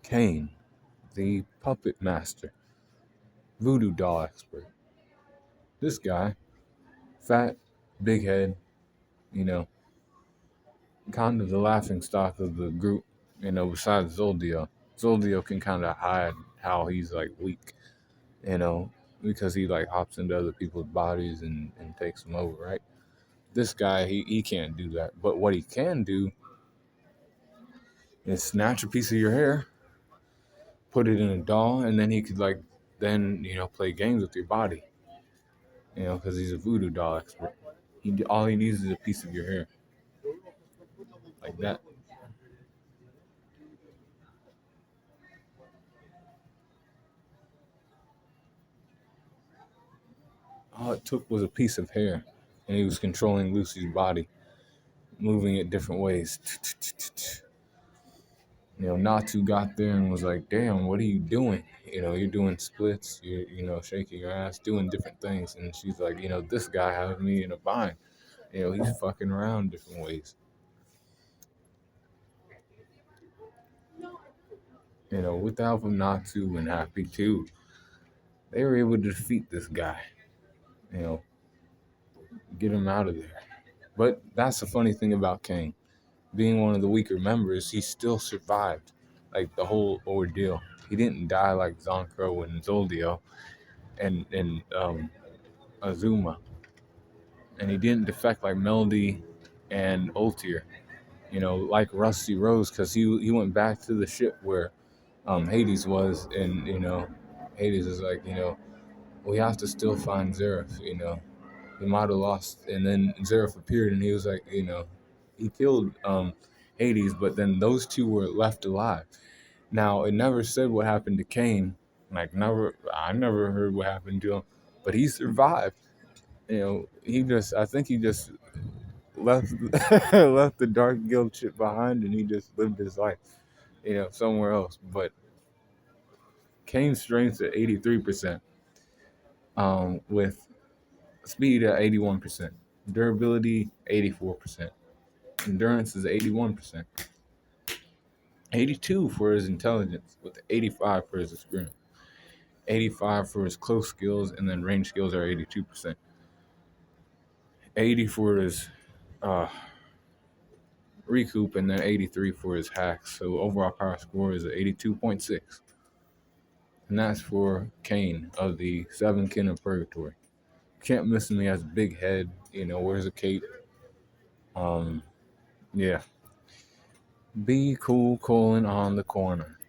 Kain, the puppet master, voodoo doll expert. This guy, fat, big head, you know, kind of the laughing stock of the group, besides Zoldio. Zoldio can kind of hide how he's like weak, you know, because he like hops into other people's bodies and takes them over, right? This guy, he can't do that. But what he can do is snatch a piece of your hair, put it in a doll, and then he could like, then, play games with your body, because he's a voodoo doll expert. All he needs is a piece of your hair, like that. All it took was a piece of hair, and he was controlling Lucy's body, moving it different ways. Natu got there and was like, "Damn, what are you doing? You're doing splits, you're, shaking your ass, doing different things." And she's like, "This guy has me in a bind. He's fucking around different ways." With the help of Natu and Happy too, they were able to defeat this guy. You know, get him out of there. But that's the funny thing about Kain. Being one of the weaker members, he still survived like the whole ordeal. He didn't die like Zonkro and Zoldio and Azuma, and he didn't defect like Melody and Ultir. Like Rusty Rose, because he went back to the ship where Hades was, and Hades is like, we have to still find Zeref. He might have lost, and then Zeref appeared, and he was like, he killed Hades, but then those two were left alive. Now it never said what happened to Kain. Like I never heard what happened to him, but he survived. I think he just left left the Dark Guild shit behind, and he just lived his life, somewhere else. But Kane's strength's at 83%, with speed at 81%, durability 84%, endurance is 81%, 82 for his intelligence, with 85 for his experience, 85 for his close skills, and then range skills are 82%, 80 for his uh, recoup, and then 83 for his hacks. So overall power score is 82.6. And that's for Kain of the Seven Kin of Purgatory. Can't miss him. He has a big head, wears a cape. Yeah. Be cool, colon on the corner.